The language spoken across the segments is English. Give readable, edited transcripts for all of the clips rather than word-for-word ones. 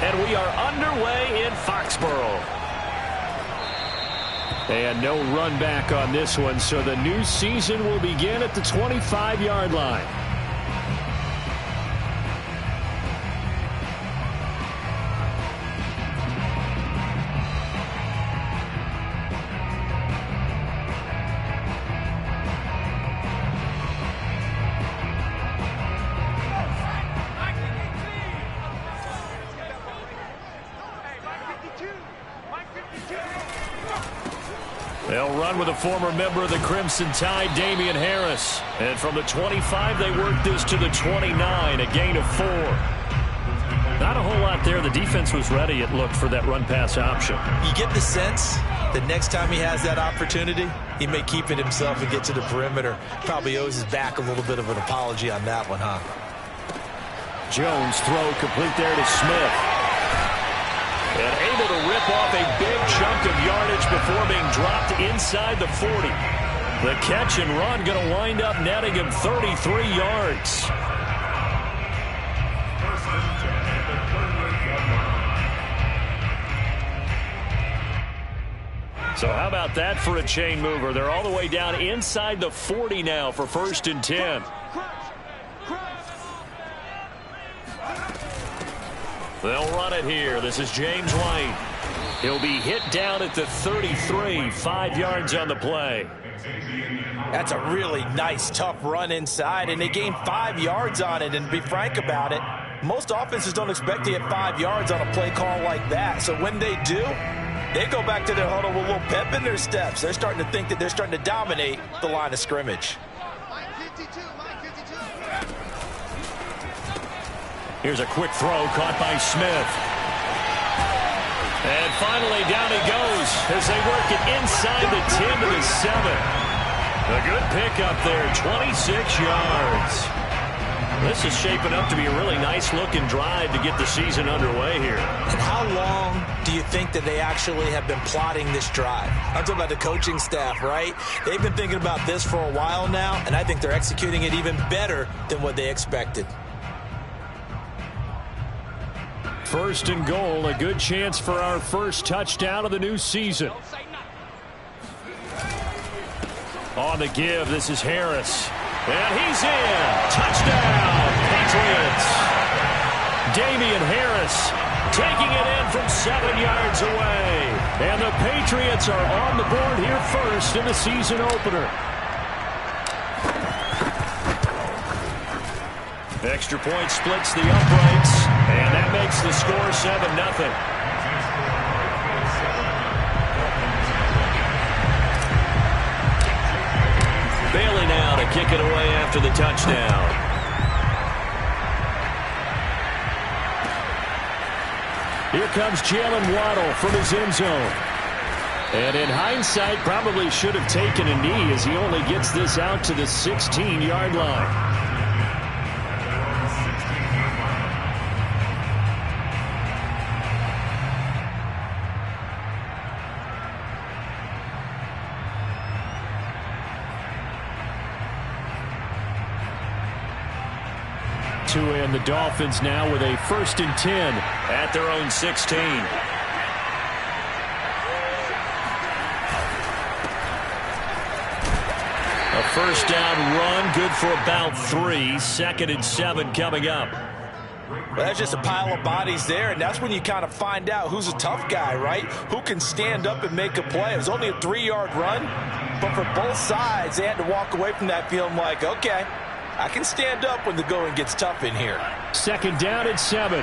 And we are underway in Foxborough. And no run back on this one, so the new season will begin at the 25-yard line. They'll run with a former member of the Crimson Tide, Damian Harris. And from the 25, they work this to the 29, a gain of 4. Not a whole lot there. The defense was ready, it looked, for that run-pass option. You get the sense that next time he has that opportunity, he may keep it himself and get to the perimeter. Probably owes his back a little bit of an apology on that one, huh? Jones throw complete there to Smith. And able to rip off a big chunk of yardage before being dropped inside the 40. The catch and run going to wind up netting him 33 yards. So how about that for a chain mover? They're all the way down inside the 40 now for 1st and 10. They'll run it here. This is James White. He'll be hit down at the 33, 5 yards on the play. That's a really nice, tough run inside, and they gained 5 yards on it. And to be frank about it, most offenses don't expect to get 5 yards on a play call like that. So when they do, they go back to their huddle with a little pep in their steps. They're starting to think that they're starting to dominate the line of scrimmage. Here's a quick throw caught by Smith. And finally down he goes as they work it inside the 10 to the 7. A good pickup there, 26 yards. This is shaping up to be a really nice-looking drive to get the season underway here. And how long do you think that they actually have been plotting this drive? I'm talking about the coaching staff, right? They've been thinking about this for a while now, and I think they're executing it even better than what they expected. 1st and goal, a good chance for our first touchdown of the new season. On the give, this is Harris. And he's in. Touchdown, Patriots. Damian Harris taking it in from 7 yards away. And the Patriots are on the board here first in the season opener. Extra point splits the uprights, and that makes the score 7-0. Bailey now to kick it away after the touchdown. Here comes Jalen Waddle from his end zone. And in hindsight, probably should have taken a knee as he only gets this out to the 16-yard line. And the Dolphins now with a 1st and 10 at their own 16. A 1st down run, good for about 3. 2nd and 7 coming up. Well, that's just a pile of bodies there, and that's when you kind of find out who's a tough guy, right? Who can stand up and make a play. It was only a 3-yard run, but for both sides, they had to walk away from that feeling like, okay, I can stand up when the going gets tough in here. 2nd down and 7.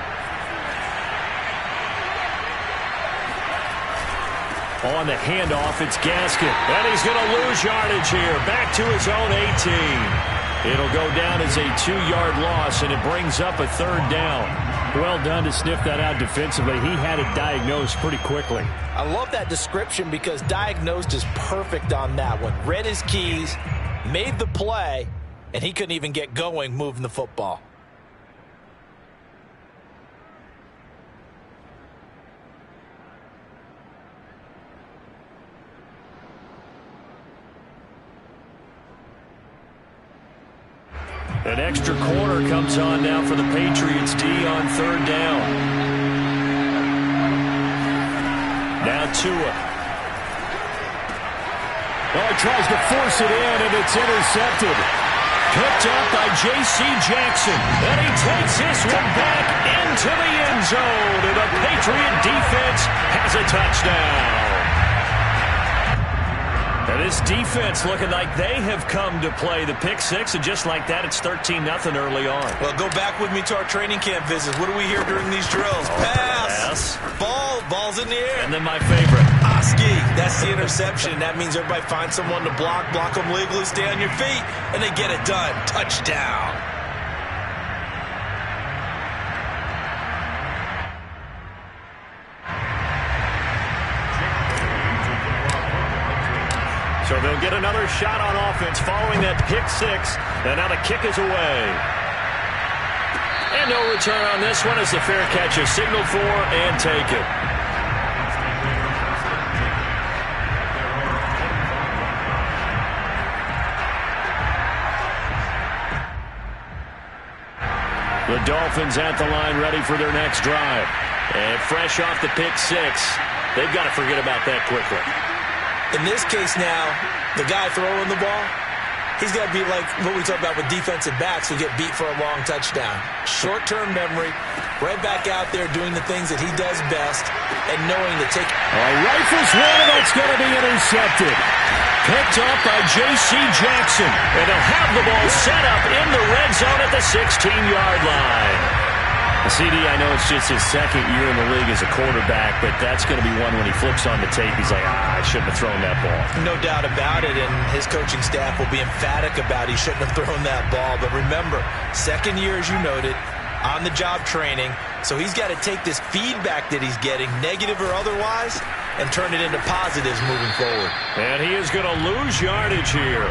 On the handoff, it's Gaskin. And he's going to lose yardage here. Back to his own 18. It'll go down as a 2-yard loss, and it brings up a 3rd down. Well done to sniff that out defensively. He had it diagnosed pretty quickly. I love that description because diagnosed is perfect on that one. Read his keys, made the play, and he couldn't even get going moving the football. An extra corner comes on now for the Patriots D on 3rd down. Tua. Oh, he tries to force it in, and it's intercepted. Picked up by J.C. Jackson. And he takes this one back into the end zone. And the Patriot defense has a touchdown. And this defense looking like they have come to play the pick six, and just like that, it's 13-0 early on. Well, go back with me to our training camp visits. What do we hear during these drills? Pass. Ball's in the air. And then my favorite. Oski. That's the interception. That means everybody finds someone to block them legally, stay on your feet, and they get it done. Touchdown. So they'll get another shot on offense following that pick six. And now the kick is away. And no return on this one as the fair catch is signaled for and taken. The Dolphins at the line ready for their next drive. And fresh off the pick six, they've got to forget about that quickly. In this case now, the guy throwing the ball, he's got to be like what we talk about with defensive backs who get beat for a long touchdown. Short-term memory, right back out there doing the things that he does best and knowing to take. Rifles one, and that's going to be intercepted. Picked up by J.C. Jackson. And they'll have the ball set up in the red zone at the 16-yard line. CD, I know it's just his second year in the league as a quarterback, but that's going to be one when he flips on the tape, he's like, I shouldn't have thrown that ball. No doubt about it, and his coaching staff will be emphatic about he shouldn't have thrown that ball. But remember, second year, as you noted, on-the-job training, so he's got to take this feedback that he's getting, negative or otherwise, and turn it into positives moving forward. And he is going to lose yardage here.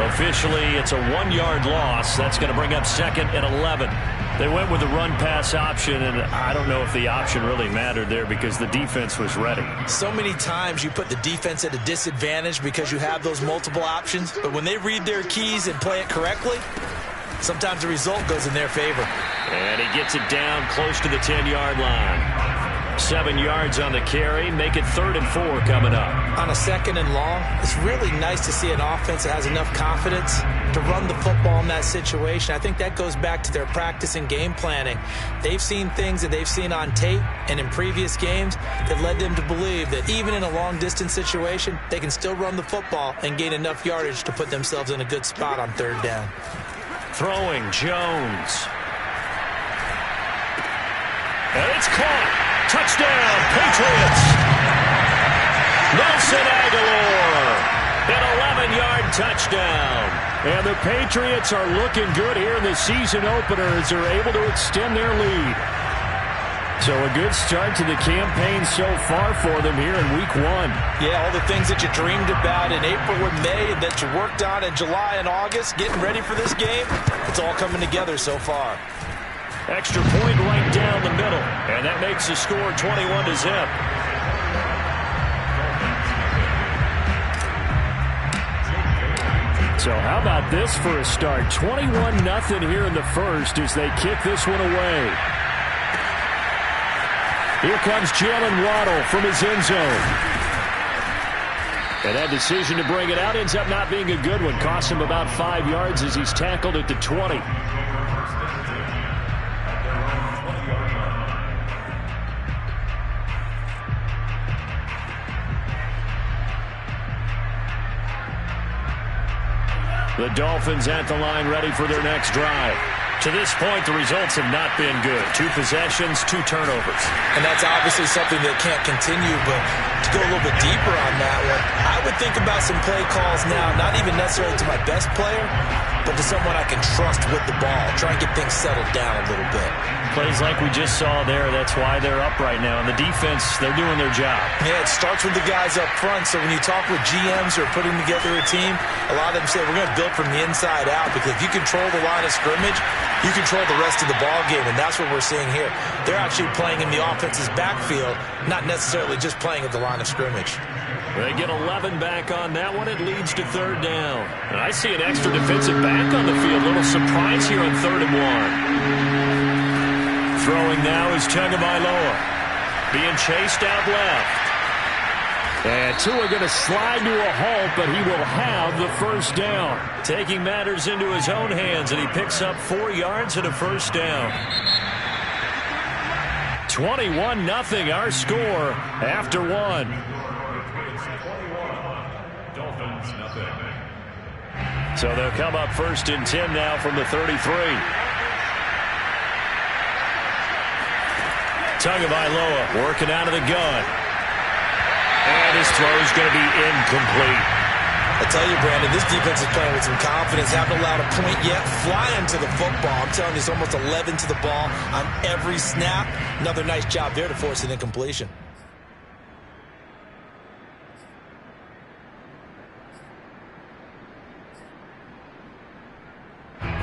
Officially, it's a 1-yard loss. That's going to bring up second and 11. They went with the run-pass option, and I don't know if the option really mattered there because the defense was ready. So many times you put the defense at a disadvantage because you have those multiple options, but when they read their keys and play it correctly, sometimes the result goes in their favor. And he gets it down close to the 10-yard line. 7 yards on the carry. Make it 3rd and 4 coming up. On a second and long, it's really nice to see an offense that has enough confidence to run the football in that situation. I think that goes back to their practice and game planning. They've seen things that they've seen on tape and in previous games that led them to believe that even in a long-distance situation, they can still run the football and gain enough yardage to put themselves in a good spot on 3rd down. Throwing Jones. And it's caught. Touchdown, Patriots. Nelson Aguilar. An 11-yard touchdown. And the Patriots are looking good here in the season opener as they're able to extend their lead. So a good start to the campaign so far for them here in week 1. Yeah, all the things that you dreamed about in April and May and that you worked on in July and August, getting ready for this game, it's all coming together so far. Extra point right down the middle, and that makes the score 21-0. So how about this for a start? 21-0 here in the first as they kick this one away. Here comes Jalen Waddle from his end zone. And that decision to bring it out ends up not being a good one. Costs him about 5 yards as he's tackled at the 20. The Dolphins at the line ready for their next drive. To this point, the results have not been good. 2 possessions, 2 turnovers. And that's obviously something that can't continue, but to go a little bit deeper on that one, I would think about some play calls now, not even necessarily to my best player, but to someone I can trust with the ball. Try and get things settled down a little bit. Plays like we just saw there, that's why they're up right now. And the defense, they're doing their job. Yeah, it starts with the guys up front. So when you talk with GMs who are putting together a team, a lot of them say we're going to build from the inside out, because if you control the line of scrimmage, you control the rest of the ball game, and that's what we're seeing here. They're actually playing in the offense's backfield, not necessarily just playing at the line of scrimmage. They get 11 back on that one. It leads to 3rd down. And I see an extra defensive back on the field. Little surprise here on 3rd and 1. Throwing now is Tagovailoa. Being chased out left. And Tua going to slide to a halt, but he will have the first down. Taking matters into his own hands, and he picks up 4 yards and a first down. 21-0 our score after 1. So they'll come up 1st and 10 now from the 33. Tagovailoa working out of the gun. And his throw is going to be incomplete. I tell you, Brandon, this defense is playing with some confidence. Haven't allowed a point yet. Flying to the football. I'm telling you, it's almost 11 to the ball on every snap. Another nice job there to force an incompletion.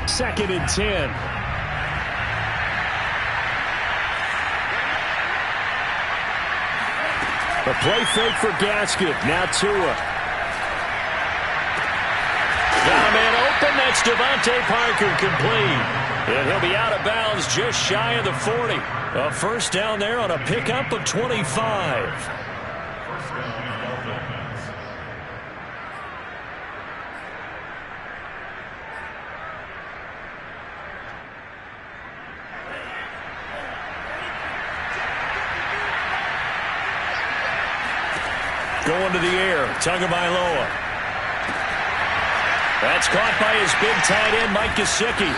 Second and 10. A play fake for Gaskin. Now Tua. Got a man open. That's Devontae Parker, complete. And he'll be out of bounds just shy of the 40. A first down there on a pickup of 25. Going to the air, Tagovailoa. That's caught by his big tight end, Mike Gesicki.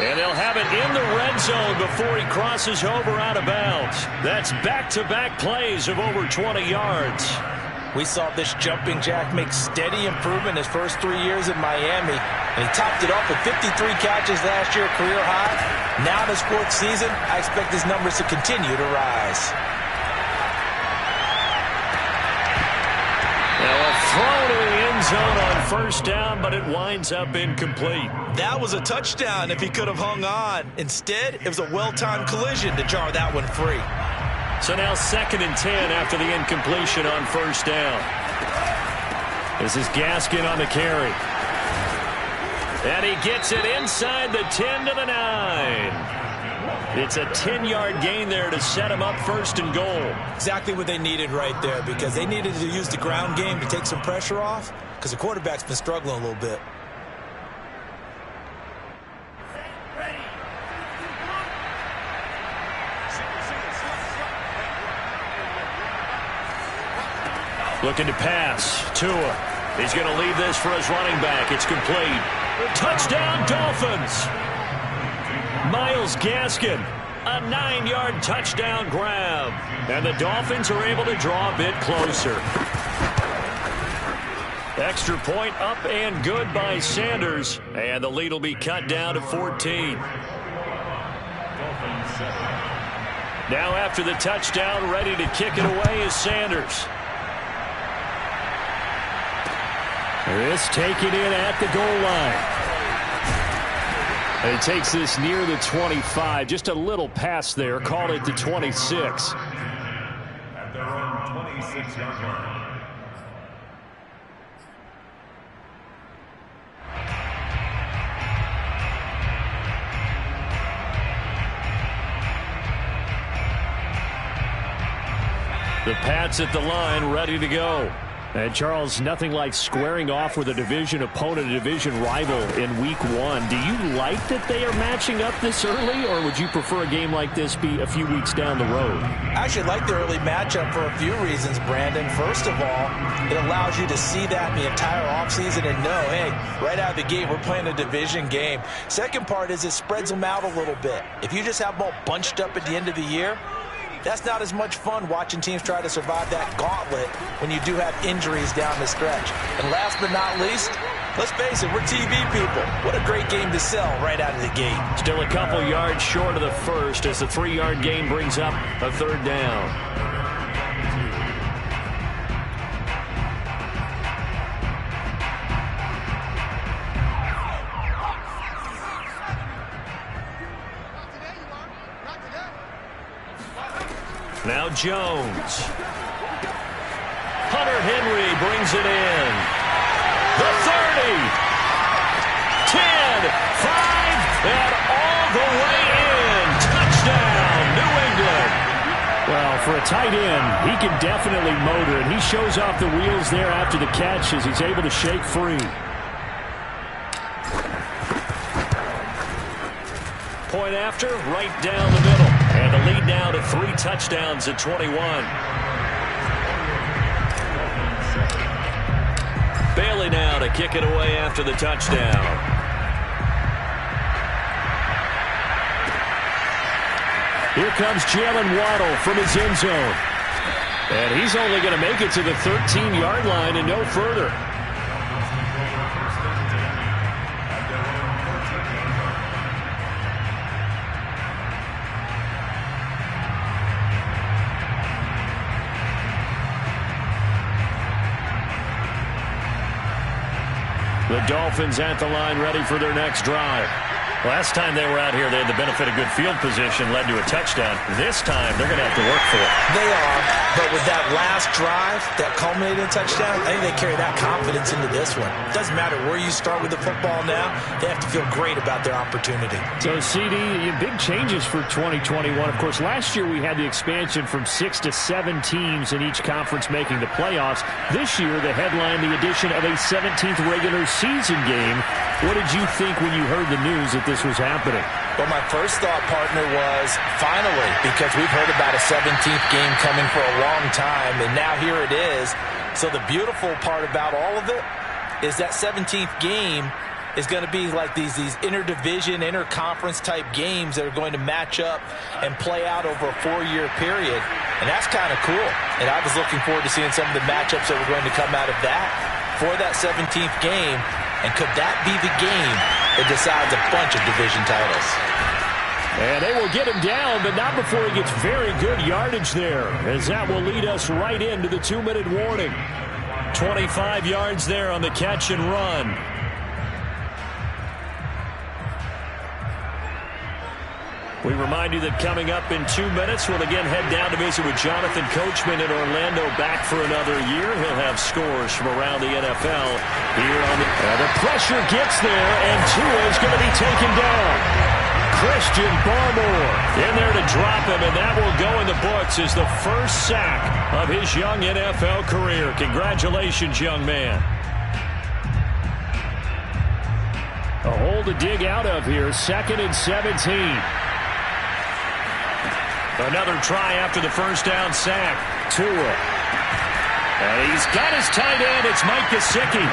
And they'll have it in the red zone before he crosses over out of bounds. That's back-to-back plays of over 20 yards. We saw this jumping jack make steady improvement his first 3 years in Miami. And he topped it off with 53 catches last year, career high. Now in his 4th season, I expect his numbers to continue to rise. Throw to the end zone on first down, but it winds up incomplete. That was a touchdown if he could have hung on. Instead, it was a well-timed collision to jar that one free. So now 2nd and 10 after the incompletion on first down. This is Gaskin on the carry. And he gets it inside the 10 to the 9. It's a 10-yard gain there to set him up 1st and goal. Exactly what they needed right there, because they needed to use the ground game to take some pressure off, because the quarterback's been struggling a little bit. Looking to pass. Tua. He's going to leave this for his running back. It's complete. Touchdown, Dolphins. Myles Gaskin, a 9-yard touchdown grab. And the Dolphins are able to draw a bit closer. Extra point up and good by Sanders. And the lead will be cut down to 14. Now after the touchdown, ready to kick it away is Sanders. This taken in at the goal line. And he takes this near the 25. Just a little pass there. Called it the 26. At their own 26-yard line. The Pats at the line, ready to go. And, Charles, nothing like squaring off with a division opponent, a division rival in Week 1. Do you like that they are matching up this early, or would you prefer a game like this be a few weeks down the road? I actually like the early matchup for a few reasons, Brandon. First of all, it allows you to see that the entire offseason and know, hey, right out of the gate, we're playing a division game. Second part is it spreads them out a little bit. If you just have them all bunched up at the end of the year, that's not as much fun watching teams try to survive that gauntlet when you do have injuries down the stretch. And last but not least, let's face it, we're TV people. What a great game to sell right out of the gate. Still a couple yards short of the first as the 3-yard gain brings up a 3rd down. Now Jones. Hunter Henry brings it in. The 30. 10. 5. And all the way in. Touchdown, New England. Well, for for a tight end, he can definitely motor, and he shows off the wheels there after the catch as he's able to shake free. Point after, right down the middle. And the lead now to 3 touchdowns at 21. Bailey now to kick it away after the touchdown. Here comes Jalen Waddle from his end zone. And he's only going to make it to the 13-yard line and no further. The Dolphins at the line, ready for their next drive. Last time they were out here, they had the benefit of good field position, led to a touchdown. This time, they're going to have to work for it. They are, but with that last drive, that culminating touchdown, I think they carry that confidence into this one. Doesn't matter where you start with the football now, they have to feel great about their opportunity. So, CD, big changes for 2021. Of course, last year we had the expansion from 6 to 7 teams in each conference making the playoffs. This year, the headline, the addition of a 17th regular season game. What did you think when you heard the news that this was happening? Well, my first thought, partner, was finally, because we've heard about a 17th game coming for a long time, and now here it is. So the beautiful part about all of it is that 17th game is going to be like these interdivision, interconference type games that are going to match up and play out over a 4-year period. And that's kind of cool. And I was looking forward to seeing some of the matchups that were going to come out of that for that 17th game. And could that be the game that decides a bunch of division titles? And they will get him down, but not before he gets very good yardage there, as that will lead us right into the 2-minute warning. 25 yards there on the catch and run. We remind you that coming up in 2 minutes, we'll again head down to visit with Jonathan Coachman in Orlando, back for another year. He'll have scores from around the NFL here on the pressure gets there, and Tua is going to be taken down. Christian Barmore in there to drop him, and that will go in the books as the first sack of his young NFL career. Congratulations, young man. A hole to dig out of here, 2nd and 17. Another try after the first down sack. Tua. And he's got his tight end. It's Mike Gesicki.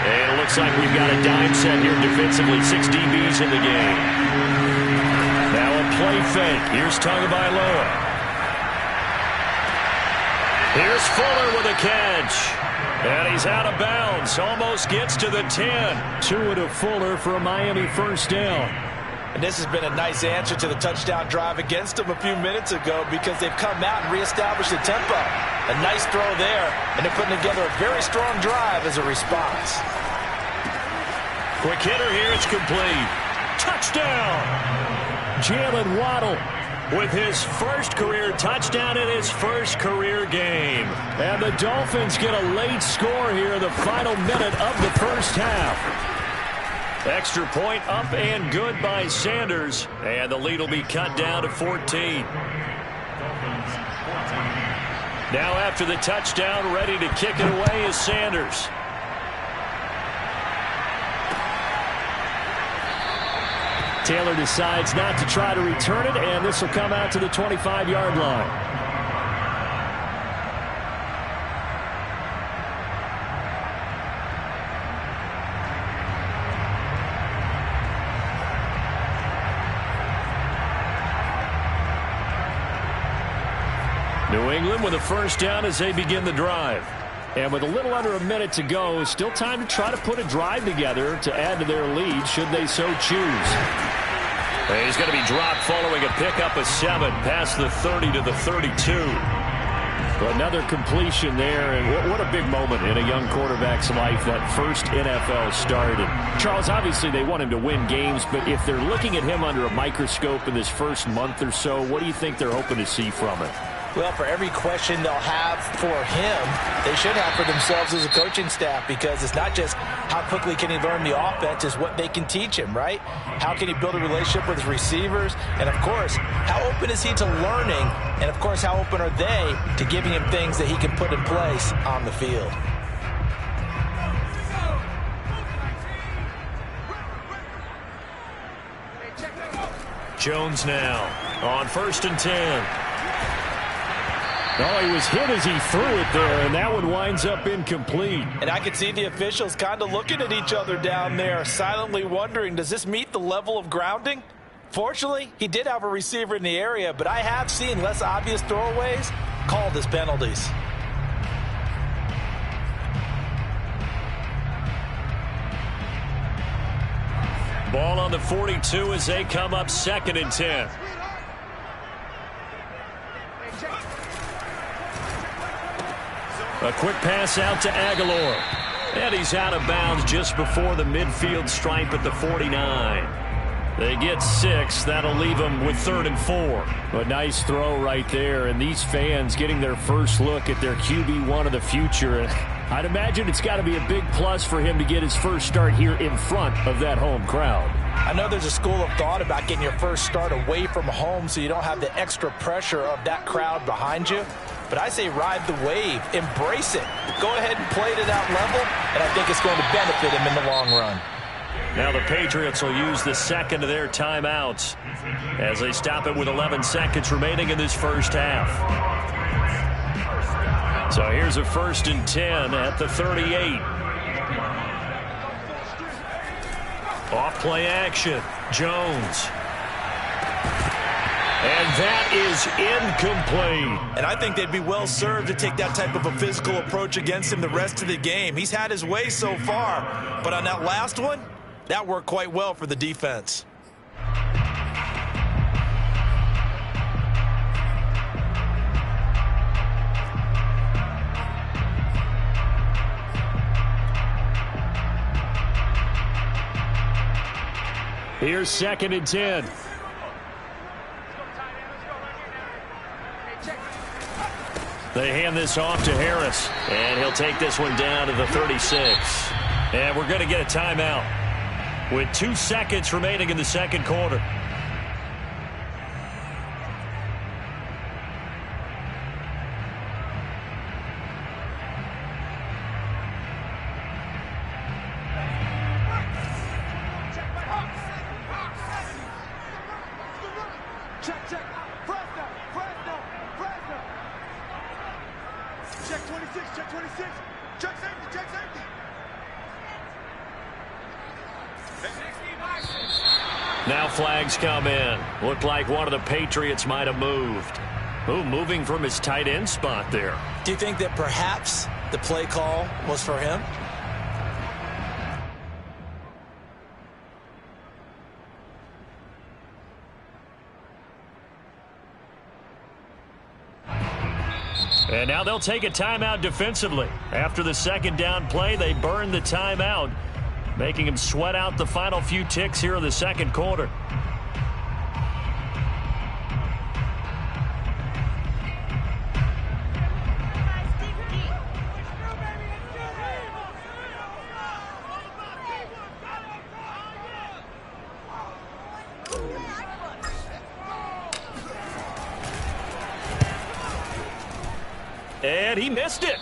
And it looks like we've got a dime set here defensively. 6 DBs in the game. Now a play fake. Here's Tagovailoa. Here's Fuller with a catch. And he's out of bounds. Almost gets to the 10. Tua to Fuller for a Miami first down. And this has been a nice answer to the touchdown drive against them a few minutes ago, because they've come out and reestablished the tempo. A nice throw there, and they're putting together a very strong drive as a response. Quick hitter here, it's complete. Touchdown! Jalen Waddle with his first career touchdown in his first career game. And the Dolphins get a late score here in the final minute of the first half. Extra point up and good by Sanders. And the lead will be cut down to 14. Now after the touchdown, ready to kick it away is Sanders. Taylor decides not to try to return it, and this will come out to the 25-yard line. New England with a first down as they begin the drive. And with a little under a minute to go, still time to try to put a drive together to add to their lead should they so choose. He's going to be dropped following a pickup of 7 past the 30 to the 32. Another completion there, and what a big moment in a young quarterback's life, that first NFL start. And Charles, obviously they want him to win games, but if they're looking at him under a microscope in this first month or so, what do you think they're hoping to see from it? Well, for every question they'll have for him, they should have for themselves as a coaching staff, because it's not just how quickly can he learn the offense, it's what they can teach him, right? How can he build a relationship with his receivers? And, of course, how open is he to learning? And, of course, how open are they to giving him things that he can put in place on the field? Jones now on 1st and 10. Oh, he was hit as he threw it there, and that one winds up incomplete. And I could see the officials kind of looking at each other down there, silently wondering, does this meet the level of grounding? Fortunately, he did have a receiver in the area, but I have seen less obvious throwaways called as penalties. Ball on the 42 as they come up 2nd and 10. A quick pass out to Aguilar. And he's out of bounds just before the midfield stripe at the 49. They get 6. That'll leave them with 3rd and 4. A nice throw right there, and these fans getting their first look at their QB1 of the future. I'd imagine it's got to be a big plus for him to get his first start here in front of that home crowd. I know there's a school of thought about getting your first start away from home so you don't have the extra pressure of that crowd behind you. But I say ride the wave, embrace it. Go ahead and play to that level, and I think it's going to benefit him in the long run. Now the Patriots will use the second of their timeouts as they stop it with 11 seconds remaining in this first half. So here's a 1st and 10 at the 38. Off play action. Jones. And that is incomplete. And I think they'd be well served to take that type of a physical approach against him the rest of the game. He's had his way so far, but on that last one, that worked quite well for the defense. Here's 2nd and 10. They hand this off to Harris, and he'll take this one down to the 36. And we're going to get a timeout with 2 seconds remaining in the second quarter. Now flags come in. Looked like one of the Patriots might have moved. Ooh, moving from his tight end spot there. Do you think that perhaps the play call was for him? And now they'll take a timeout defensively. After the second down play, they burn the timeout, making him sweat out the final few ticks here in the second quarter. And he missed it.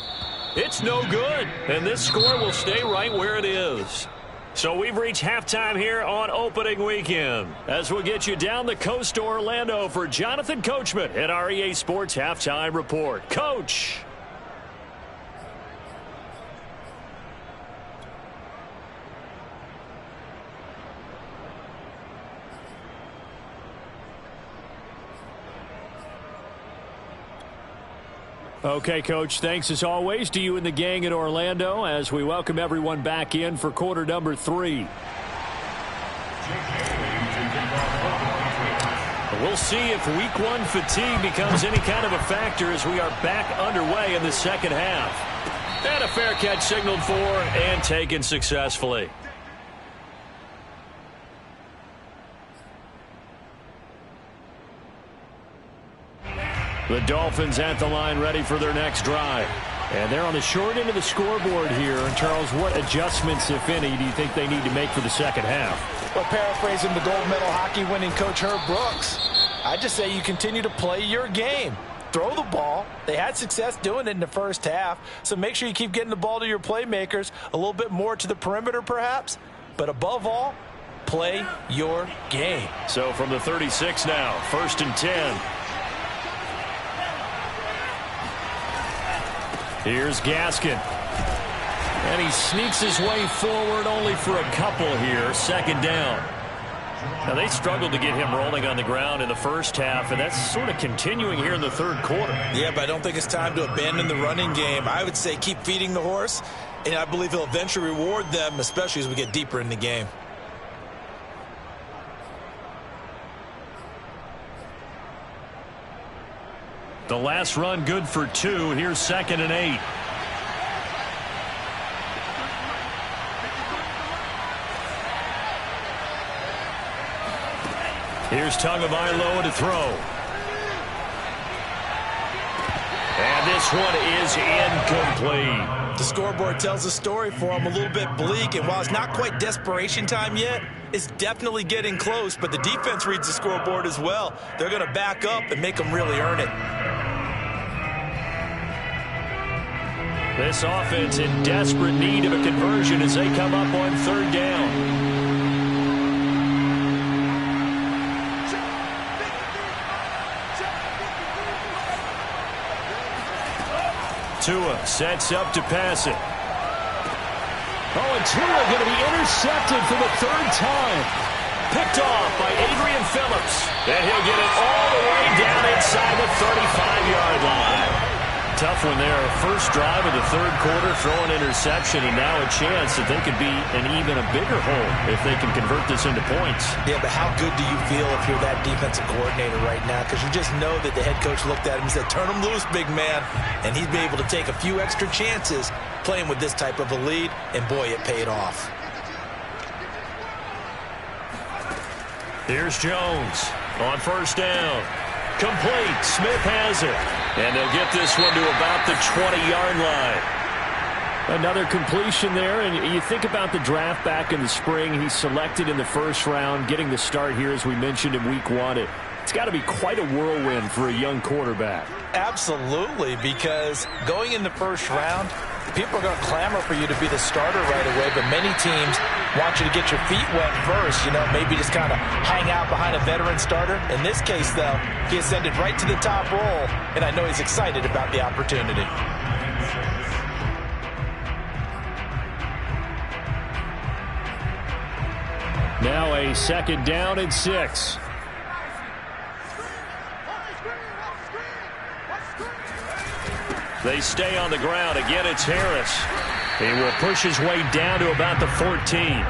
It's no good. And this score will stay right where it is. So we've reached halftime here on opening weekend, as we'll get you down the coast to Orlando for Jonathan Coachman at our EA Sports Halftime Report. Coach. Okay, Coach, thanks as always to you and the gang in Orlando as we welcome everyone back in for quarter number 3. We'll see if week 1 fatigue becomes any kind of a factor as we are back underway in the second half. And a fair catch signaled for and taken successfully. The Dolphins at the line ready for their next drive. And they're on the short end of the scoreboard here. And Charles, what adjustments, if any, do you think they need to make for the second half? Well, paraphrasing the gold medal hockey winning coach Herb Brooks, I just say you continue to play your game. Throw the ball. They had success doing it in the first half, so make sure you keep getting the ball to your playmakers, a little bit more to the perimeter perhaps, but above all, play your game. So from the 36 now, 1st and 10. Here's Gaskin. And he sneaks his way forward only for a couple here. 2nd down. Now, they struggled to get him rolling on the ground in the first half, and that's sort of continuing here in the 3rd quarter. Yeah, but I don't think it's time to abandon the running game. I would say keep feeding the horse, and I believe he'll eventually reward them, especially as we get deeper in the game. The last run good for 2. Here's 2nd and 8. Here's Tagovailoa to throw. And this one is incomplete. The scoreboard tells a story for him, a little bit bleak, and while it's not quite desperation time yet, it's definitely getting close, but the defense reads the scoreboard as well. They're going to back up and make them really earn it. This offense in desperate need of a conversion as they come up on 3rd down. Tua sets up to pass it. Oh, and Tua going to be intercepted for the 3rd time. Picked off by Adrian Phillips. And he'll get it all the way down inside the 35-yard line. Tough one there. First drive of the 3rd quarter, throw an interception, and now a chance that they could be an even a bigger hole if they can convert this into points. Yeah, but how good do you feel if you're that defensive coordinator right now? Because you just know that the head coach looked at him and said, turn him loose, big man. And he'd be able to take a few extra chances playing with this type of a lead, and boy, it paid off. Here's Jones on 1st down. Complete. Smith has it. And they'll get this one to about the 20-yard line. Another completion there, and you think about the draft back in the spring. He's selected in the 1st round, getting the start here, as we mentioned, in week 1. It's got to be quite a whirlwind for a young quarterback. Absolutely, because going in the 1st round, people are going to clamor for you to be the starter right away, but many teams want you to get your feet wet first, maybe just kind of hang out behind a veteran starter. In this case, though, he ascended right to the top role, and I know he's excited about the opportunity. Now a 2nd down and 6. They stay on the ground. Again, it's Harris. He will push his way down to about the 14.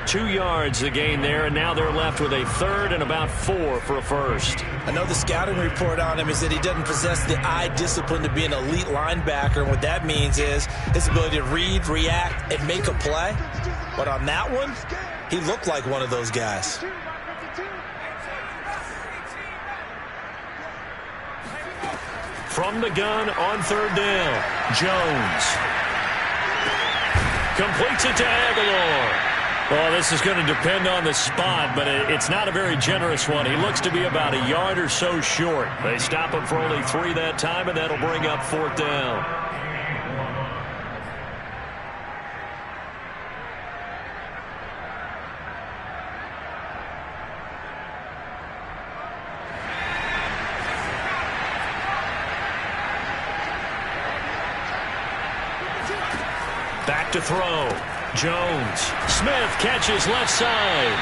2 yards the gain there, and now they're left with a 3rd and about 4 for a 1st. I know the scouting report on him is that he doesn't possess the eye discipline to be an elite linebacker, and what that means is his ability to read, react, and make a play. But on that one, he looked like one of those guys. From the gun on 3rd down, Jones completes it to Aguilar. Well, this is going to depend on the spot, but it's not a very generous one. He looks to be about a yard or so short. They stop him for only 3 that time, and that'll bring up 4th down. Back to throw. Jones. Smith catches left side.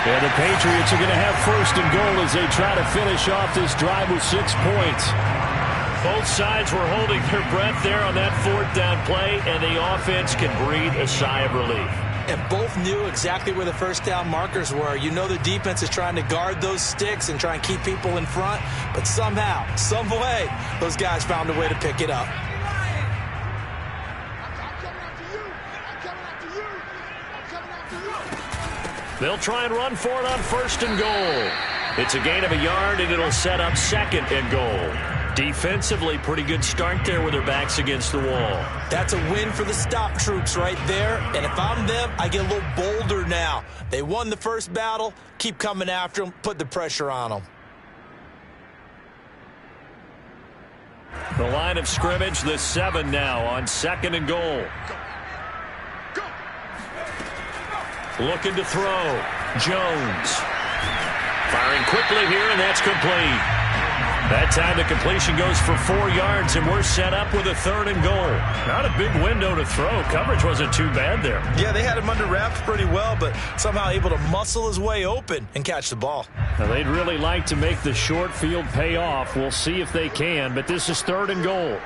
And the Patriots are going to have 1st and goal as they try to finish off this drive with 6 points. Both sides were holding their breath there on that 4th down play, and the offense can breathe a sigh of relief. And both knew exactly where the 1st down markers were. You know the defense is trying to guard those sticks and try and keep people in front, but somehow, some way, those guys found a way to pick it up. They'll try and run for it on 1st and goal. It's a gain of a yard, and it'll set up 2nd and goal. Defensively, pretty good start there with their backs against the wall. That's a win for the stop troops right there. And if I'm them, I get a little bolder now. They won the first battle. Keep coming after them. Put the pressure on them. The line of scrimmage, the 7 now on 2nd and goal. Looking to throw. Jones. Firing quickly here, and that's complete. That time the completion goes for 4 yards, and we're set up with a 3rd and goal. Not a big window to throw. Coverage wasn't too bad there. Yeah, they had him under wraps pretty well, but somehow able to muscle his way open and catch the ball. Now, they'd really like to make the short field pay off. We'll see if they can, but this is 3rd and goal.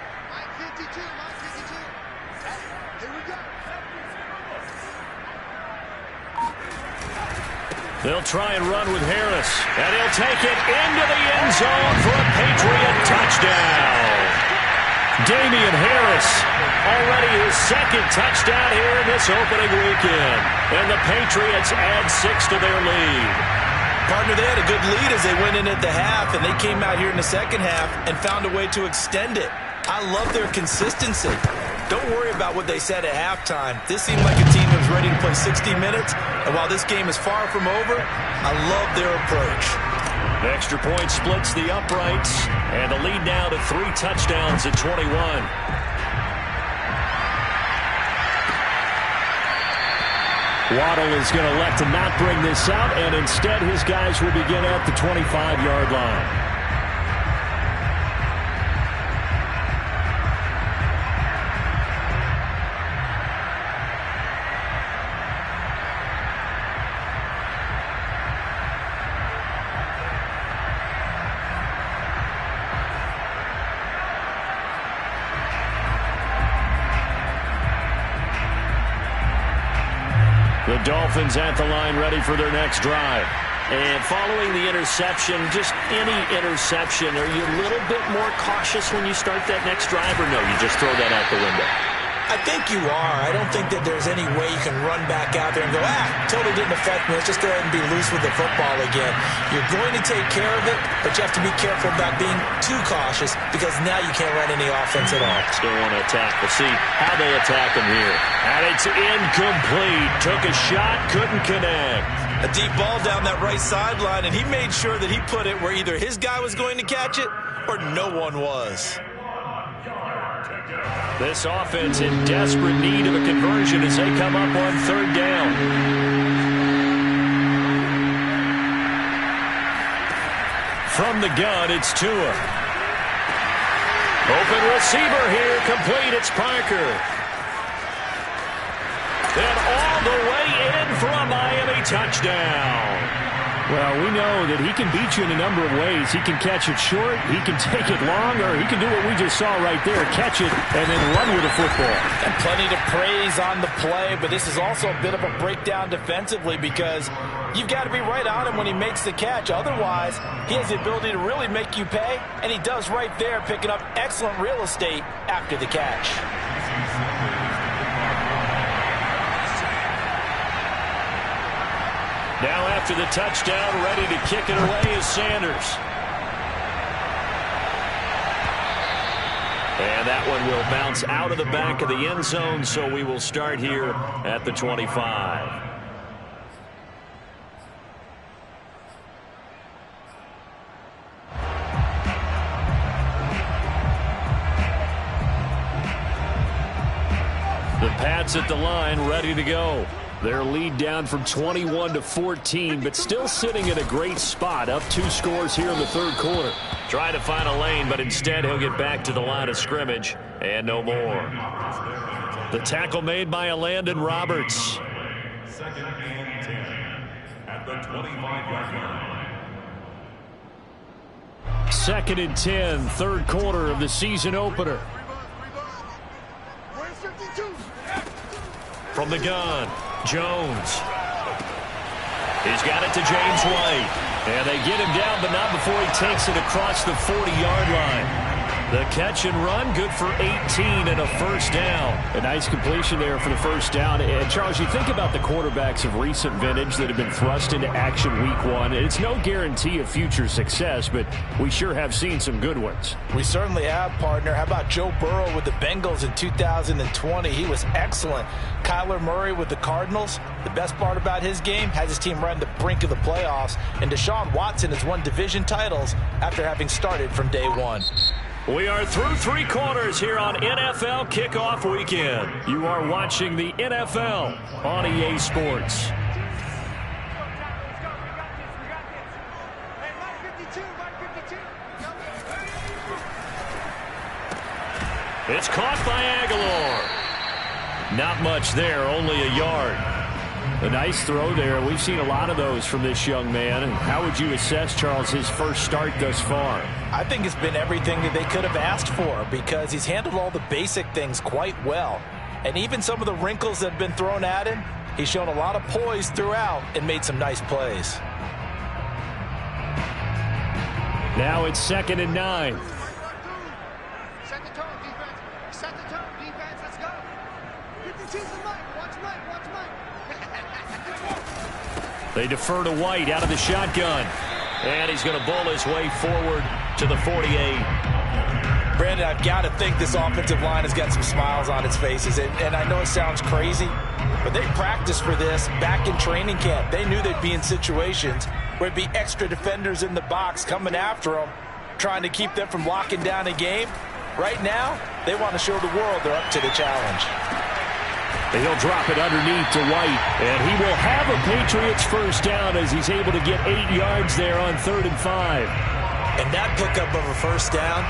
They'll try and run with Harris, and he'll take it into the end zone for a Patriot touchdown. Damian Harris, already his 2nd touchdown here in this opening weekend. And the Patriots add 6 to their lead. Partner, they had a good lead as they went in at the half, and they came out here in the second half and found a way to extend it. I love their consistency. Don't worry about what they said at halftime. This seemed like a team that was ready to play 60 minutes, and while this game is far from over, I love their approach. The extra point splits the uprights, and the lead now to 3 touchdowns at 21. Waddle is going to elect to not bring this out, and instead his guys will begin at the 25-yard line. The Dolphins at the line ready for their next drive. And following the interception, just any interception, are you a little bit more cautious when you start that next drive, or no, you just throw that out the window? I think you are. I don't think that there's any way you can run back out there and go, totally didn't affect me. Let's just go ahead and be loose with the football again. You're going to take care of it, but you have to be careful about being too cautious because now you can't run any offense at all. Still want to attack. We'll see how they attack him here. And it's incomplete. Took a shot, couldn't connect. A deep ball down that right sideline, and he made sure that he put it where either his guy was going to catch it or no one was. This offense in desperate need of a conversion as they come up on 3rd down. From the gun, it's Tua. Open receiver here, complete, it's Parker. And all the way in for a Miami touchdown. Well, we know that he can beat you in a number of ways. He can catch it short, he can take it long, or he can do what we just saw right there, catch it and then run with the football. And plenty to praise on the play, but this is also a bit of a breakdown defensively because you've got to be right on him when he makes the catch. Otherwise, he has the ability to really make you pay, and he does right there, picking up excellent real estate after the catch. Now after the touchdown, ready to kick it away is Sanders. And that one will bounce out of the back of the end zone, so we will start here at the 25. The Pats at the line, ready to go. Their lead down from 21 to 14, but still sitting in a great spot, up 2 scores here in the 3rd quarter. Trying to find a lane, but instead he'll get back to the line of scrimmage, and no more. The tackle made by Landon Roberts. 2nd and 10 at the 25-yard line. 2nd and 10, 3rd quarter of the season opener. From the gun, Jones. He's got it to James White. And they get him down, but not before he takes it across the 40-yard line. The catch and run, good for 18 and a first down. A nice completion there for the first down. And, Charles, you think about the quarterbacks of recent vintage that have been thrust into action week one. It's no guarantee of future success, but we sure have seen some good ones. We certainly have, partner. How about Joe Burrow with the Bengals in 2020? He was excellent. Kyler Murray with the Cardinals. The best part about his game, has his team right on the brink of the playoffs. And Deshaun Watson has won division titles after having started from day one. We are through three quarters here on NFL Kickoff Weekend. You are watching the NFL on EA Sports. It's caught by Aguilar. Not much there, only a yard. A nice throw there. We've seen a lot of those from this young man. How would you assess, Charles, his first start thus far? I think it's been everything that they could have asked for because he's handled all the basic things quite well. And even some of the wrinkles that have been thrown at him, he's shown a lot of poise throughout and made some nice plays. Now it's 2nd and 9. Set the tone, defense. Set the tone, defense. Let's go. Get the cheese and Mike. Watch Mike. Watch Mike. They defer to White out of the shotgun. And he's going to bowl his way forward to the 48. Brandon, I've got to think this offensive line has got some smiles on its faces. And I know it sounds crazy, but they practiced for this back in training camp. They knew they'd be in situations where it'd be extra defenders in the box coming after them, trying to keep them from locking down a game. Right now, they want to show the world they're up to the challenge. And he'll drop it underneath to White. And he will have a Patriots first down as he's able to get 8 yards there on 3rd and 5. And that pickup of a first down,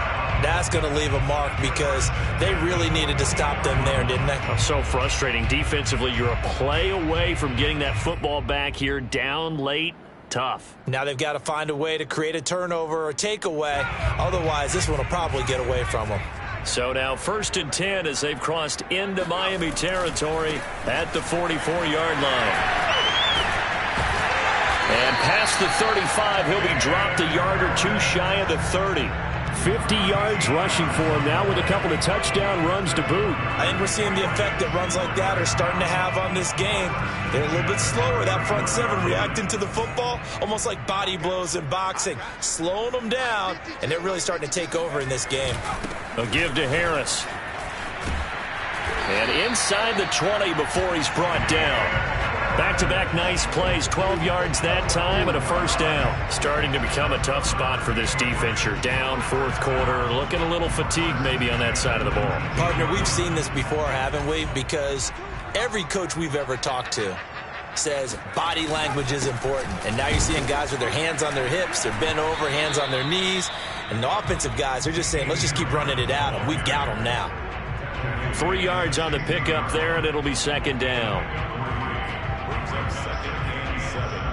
that's going to leave a mark because they really needed to stop them there, didn't they? So frustrating. Defensively, you're a play away from getting that football back here down late. Tough. Now they've got to find a way to create a turnover or takeaway. Otherwise, this one will probably get away from them. So now 1st and 10 as they've crossed into Miami territory at the 44-yard line. And past the 35, he'll be dropped a yard or two shy of the 30. 50 yards rushing for him now with a couple of touchdown runs to boot. I think we're seeing the effect that runs like that are starting to have on this game. They're a little bit slower, that front seven, reacting to the football, almost like body blows in boxing, slowing them down, and they're really starting to take over in this game. A give to Harris. And inside the 20 before he's brought down. Back-to-back nice plays, 12 yards that time and a first down. Starting to become a tough spot for this defense. You're down 4th quarter, looking a little fatigued maybe on that side of the ball. Partner, we've seen this before, haven't we? Because every coach we've ever talked to says body language is important. And now you're seeing guys with their hands on their hips, they're bent over, hands on their knees. And the offensive guys are just saying, let's just keep running it at them. We've got them now. 3 yards on the pickup there, and it'll be 2nd down. Brings up 2nd and 7.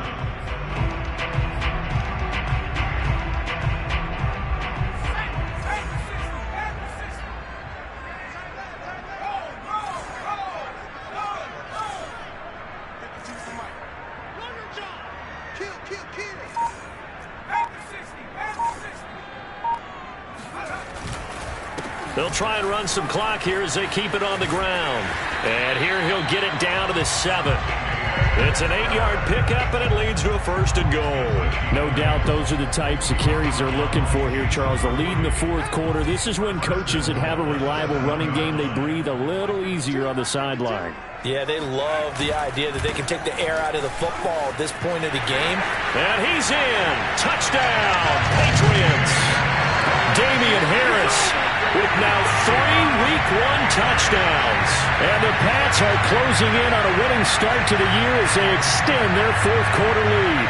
They'll try and run some clock here as they keep it on the ground. And here he'll get it down to the 7. It's an 8-yard pickup, and it leads to a 1st and goal. No doubt those are the types of carries they're looking for here, Charles. The lead in the 4th quarter. This is when coaches that have a reliable running game, they breathe a little easier on the sideline. Yeah, they love the idea that they can take the air out of the football at this point of the game. And he's in. Touchdown, Patriots. Damian Harris with now 3 Week 1 touchdowns. And the Pats are closing in on a winning start to the year as they extend their 4th quarter lead.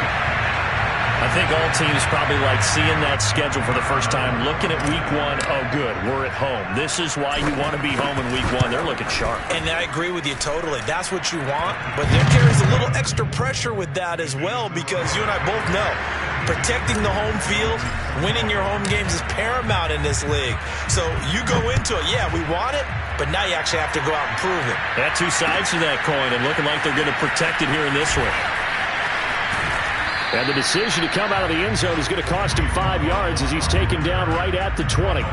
I think all teams probably like seeing that schedule for the first time, looking at Week 1. Oh, good, we're at home. This is why you want to be home in Week 1. They're looking sharp. And I agree with you totally. That's what you want. But there carries a little extra pressure with that as well because you and I both know protecting the home field, winning your home games is paramount in this league. So you go into it, yeah, we want it, but now you actually have to go out and prove it. Got 2 sides to that coin, and looking like they're going to protect it here in this one. And the decision to come out of the end zone is going to cost him 5 yards as he's taken down right at the 20.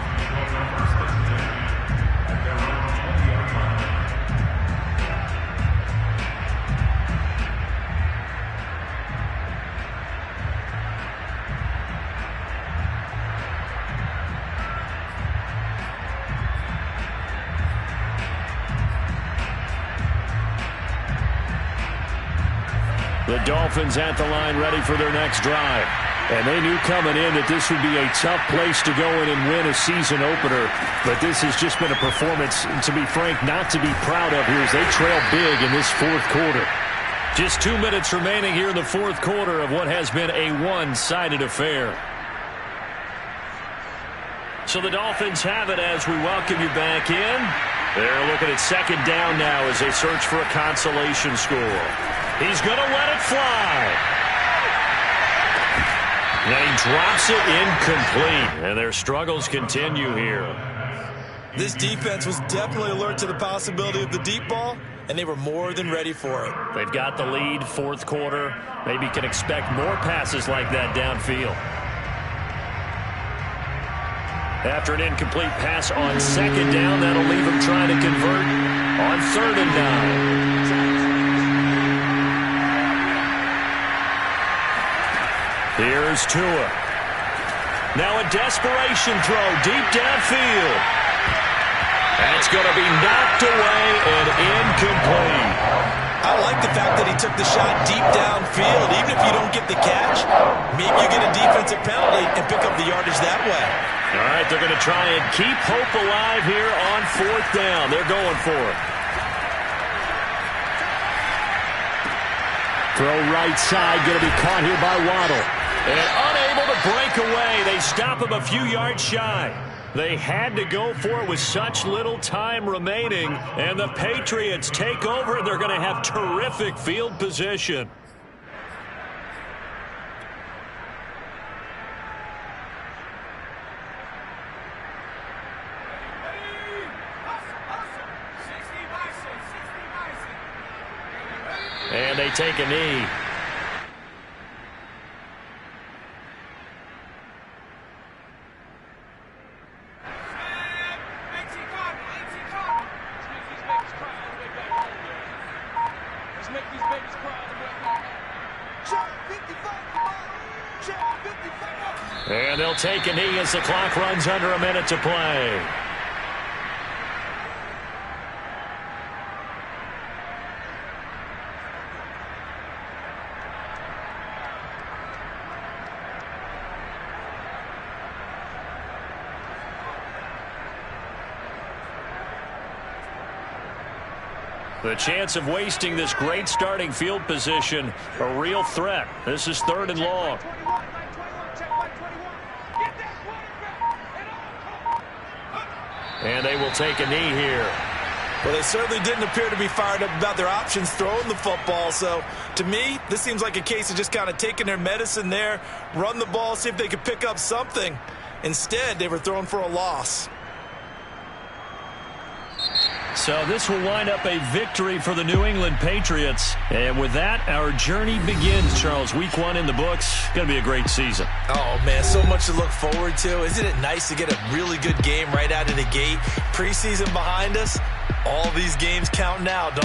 The Dolphins at the line ready for their next drive. And they knew coming in that this would be a tough place to go in and win a season opener. But this has just been a performance, to be frank, not to be proud of here as they trail big in this fourth quarter. Just 2 minutes remaining here in the fourth quarter of what has been a one-sided affair. So the Dolphins have it as we welcome you back in. They're looking at second down now as they search for a consolation score. He's going to let it fly. And he drops it incomplete, and their struggles continue here. This defense was definitely alert to the possibility of the deep ball, and they were more than ready for it. They've got the lead, fourth quarter. Maybe can expect more passes like that downfield. After an incomplete pass on second down, that'll leave him trying to convert on 3rd and 9. Here's Tua. Now a desperation throw deep downfield. That's going to be knocked away and incomplete. I like the fact that he took the shot deep downfield. Even if you don't get the catch, maybe you get a defensive penalty and pick up the yardage that way. All right, they're going to try and keep hope alive here on 4th down. They're going for it. Throw right side, going to be caught here by Waddle. And unable to break away. They stop him a few yards shy. They had to go for it with such little time remaining. And the Patriots take over, and they're going to have terrific field position. And they take a knee. And they'll take a knee as the clock runs under a minute to play. The chance of wasting this great starting field position, a real threat. This is 3rd and long. And they will take a knee here. Well, they certainly didn't appear to be fired up about their options throwing the football. So, to me, this seems like a case of just kind of taking their medicine there, run the ball, see if they could pick up something. Instead, they were throwing for a loss. So this will wind up a victory for the New England Patriots. And with that, our journey begins, Charles. Week 1 in the books. Going to be a great season. Oh, man, so much to look forward to. Isn't it nice to get a really good game right out of the gate? Preseason behind us. All these games count now, don't